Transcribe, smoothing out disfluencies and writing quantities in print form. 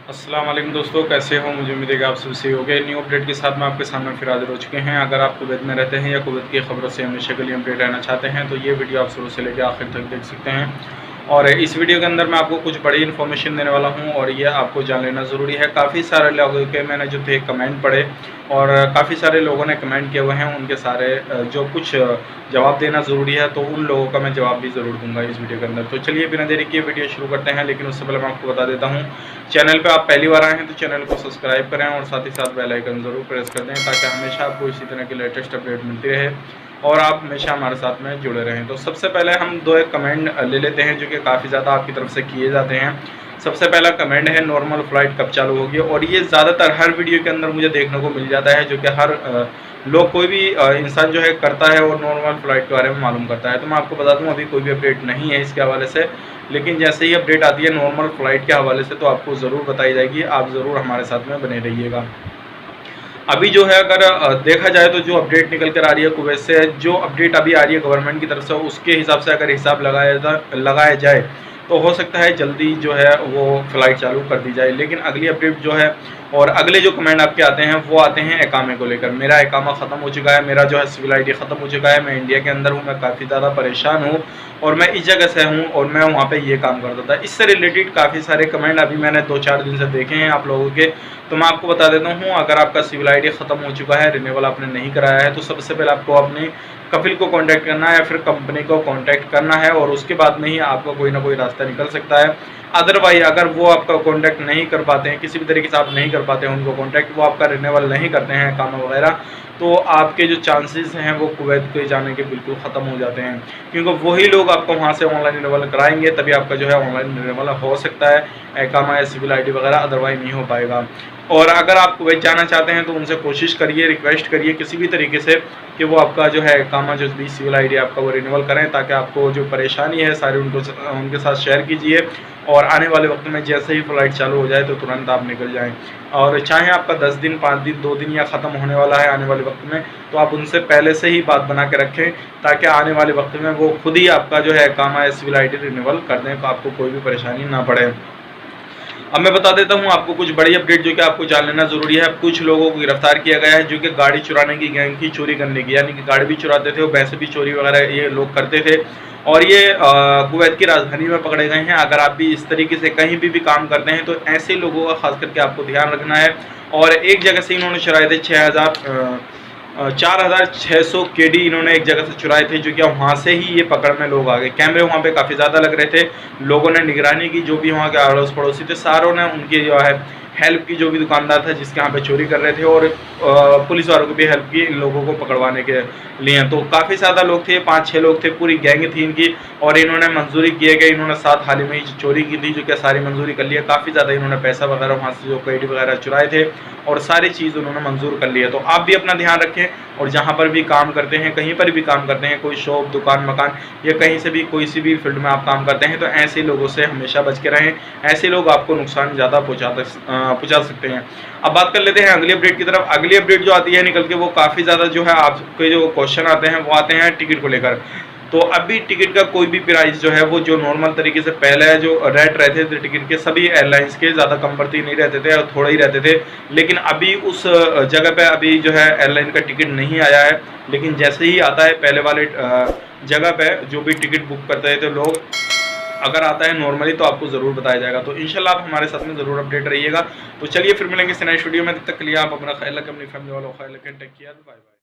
अस्सलाम वालेकुम दोस्तों, कैसे हो? मुझे उम्मीद है कि आप सब सही हो गए। न्यू अपडेट के साथ में आपके सामने फिर हाजिर हो चुके हैं। अगर आप कुवैत में रहते हैं या कुवैत की खबरों से हमेशा के लिए अपडेट रहना चाहते हैं तो ये वीडियो आप शुरू से लेकर आखिर तक देख सकते हैं। और इस वीडियो के अंदर मैं आपको कुछ बड़ी इन्फॉर्मेशन देने वाला हूं और ये आपको जान लेना ज़रूरी है। काफ़ी सारे लोगों के मैंने जो थे कमेंट पढ़े और काफ़ी सारे लोगों ने कमेंट किए हुए हैं, उनके सारे जो कुछ जवाब देना ज़रूरी है, तो उन लोगों का मैं जवाब भी ज़रूर दूंगा इस वीडियो के अंदर। तो चलिए बिना देरी किए वीडियो शुरू करते हैं। लेकिन उससे पहले मैं आपको बता देता हूँ, चैनल पे आप पहली बार आए हैं तो चैनल को सब्सक्राइब करें और साथ ही साथ बेल आइकन ज़रूर प्रेस कर दें ताकि हमेशा आपको इसी तरह की लेटेस्ट अपडेट मिलती रहे और आप हमेशा हमारे साथ में जुड़े रहें। तो सबसे पहले हम दो एक कमेंट ले लेते हैं जो कि काफ़ी ज़्यादा आपकी तरफ से किए जाते हैं। सबसे पहला कमेंट है, नॉर्मल फ़्लाइट कब चालू होगी? और ये ज़्यादातर हर वीडियो के अंदर मुझे देखने को मिल जाता है, जो कि हर लोग कोई भी इंसान जो है करता है और नॉर्मल फ़्लाइट के बारे में मालूम करता है। तो मैं आपको बता दूं, अभी कोई भी अपडेट नहीं है इसके हवाले से, लेकिन जैसे ही अपडेट आती है नॉर्मल फ़्लाइट के हवाले से तो आपको ज़रूर बताई जाएगी। आप ज़रूर हमारे साथ में बने रहिएगा। अभी जो है अगर देखा जाए तो जो अपडेट निकल कर आ रही है कुवैत से, जो अपडेट अभी आ रही है गवर्नमेंट की तरफ से, उसके हिसाब से अगर हिसाब लगाया जाए तो हो सकता है जल्दी जो है वो फ़्लाइट चालू कर दी जाए। लेकिन अगली अपडेट जो है और अगले जो कमेंट आपके आते हैं वो आते हैं एकामे को लेकर। मेरा एकामा ख़त्म हो चुका है, मेरा जो है सिविल ID ख़त्म हो चुका है, मैं इंडिया के अंदर हूँ, मैं काफ़ी ज़्यादा परेशान हूँ और मैं इस जगह से हूँ और मैं वहाँ पे ये काम करता था। इससे रिलेटेड काफ़ी सारे कमेंट अभी मैंने 2-4 दिन से देखे हैं आप लोगों के। तो मैं आपको बता देता हूँ, अगर आपका सिविल ID ख़त्म हो चुका है, रिन्यूअल आपने नहीं कराया है, तो सबसे पहले आपको अपने कफिल को कांटेक्ट करना है या फिर कंपनी को कांटेक्ट करना है और उसके बाद में ही आपका कोई ना कोई रास्ता निकल सकता है। अदरवाइज अगर वो आपका कांटेक्ट नहीं कर पाते हैं, किसी भी तरीके से आप नहीं कर पाते हैं उनको कांटेक्ट, वो आपका रिन्यूअल नहीं करते हैं काम वगैरह, तो आपके जो चांसेस हैं वो कुवैत के जाने के बिल्कुल ख़त्म हो जाते हैं। क्योंकि वही लोग आपको वहाँ से ऑनलाइन रिन्यूअल कराएंगे, तभी आपका जो है ऑनलाइन रिन्यूअल हो सकता है, एकामा या सिविल ID वगैरह, अदरवाइज नहीं हो पाएगा। और अगर आप कुवैत जाना चाहते हैं तो उनसे कोशिश करिए, रिक्वेस्ट करिए किसी भी तरीके से कि वो आपका जो है एकामा जो भी सिविल ID आपका वो रिन्यूअल करें, ताकि आपको जो परेशानी है सारी उनके साथ शेयर कीजिए और आने वाले वक्त में जैसे ही फ़्लाइट चालू हो जाए तो तुरंत आप निकल जाएं। और चाहे आपका 10 दिन, 5 दिन, 2 दिन या ख़त्म होने वाला है आने वाले वक्त में, तो आप उनसे पहले से ही बात बना के रखें ताकि आने वाले वक्त में वो खुद ही आपका जो है एकामा या सिविल ID रिन्यूअल कर दें, तो आपको कोई भी परेशानी ना पड़े। अब मैं बता देता हूँ आपको कुछ बड़ी अपडेट जो कि आपको जान लेना ज़रूरी है। कुछ लोगों को गिरफ्तार किया गया है जो कि गाड़ी चुराने की गैंग की, चोरी करने की, यानी कि गाड़ी भी चुराते थे और वैसे भी चोरी वगैरह ये लोग करते थे और ये कुवैत की राजधानी में पकड़े गए हैं। अगर आप भी इस तरीके से कहीं भी काम करते हैं तो ऐसे लोगों का खास करके आपको ध्यान रखना है। और एक जगह से इन्होंने चुराए थे 4600 KD इन्होंने एक जगह से चुराए थे, जो कि वहाँ से ही ये पकड़ में लोग आ गए। कैमरे वहाँ पे काफ़ी ज़्यादा लग रहे थे, लोगों ने निगरानी की, जो भी वहाँ के अड़ोस पड़ोसी थे सारों ने उनकी जो है हेल्प की, जो भी दुकानदार था जिसके यहाँ पे चोरी कर रहे थे, और पुलिस वालों को भी हेल्प की इन लोगों को पकड़वाने के लिए। तो काफ़ी ज़्यादा लोग थे, 5-6 लोग थे, पूरी गैंग थी इनकी और इन्होंने मंजूरी किए गए। इन्होंने 7 हाल ही में चोरी की थी जो कि सारी मंजूरी कर लिया। काफ़ी ज़्यादा इन्होंने पैसा वगैरह वहाँ से जो KD वगैरह चुराए थे और सारी चीज़ उन्होंने मंजूर कर लिया। तो आप भी अपना ध्यान रखें और जहाँ पर भी काम करते हैं, कहीं पर भी काम करते हैं, कोई शॉप, दुकान, मकान या कहीं से भी कोई सी भी फील्ड में आप काम करते हैं, तो ऐसे लोगों से हमेशा बच के रहें। ऐसे लोग आपको नुकसान ज़्यादा पहुँचा सकते हैं। अब बात कर लेते हैं अगली अपडेट की तरफ। अगली अपडेट जो आती है निकल के, वो काफ़ी ज़्यादा जो है आपके जो क्वेश्चन आते हैं वो आते हैं टिकट को लेकर। तो अभी टिकट का कोई भी प्राइस जो है वो जो नॉर्मल तरीके से पहले जो रेट रहते थे टिकट के, सभी एयरलाइंस के ज़्यादा कम बढ़ती नहीं रहते थे और थोड़े ही रहते थे। लेकिन अभी उस जगह पे अभी जो है एयरलाइन का टिकट नहीं आया है, लेकिन जैसे ही आता है पहले वाले जगह पे जो भी टिकट बुक करते थे लोग, अगर आता है नॉर्मली तो आपको ज़रूर बताया जाएगा। तो इंशाल्लाह आप हमारे साथ में ज़रूर अपडेट रहिएगा। तो चलिए फिर मिलेंगे इस नए वीडियो में, तब तक के लिए आप अपना ख्याल रखें, अपनी फैमिली वालों का ख्याल रखें। Take care, bye bye.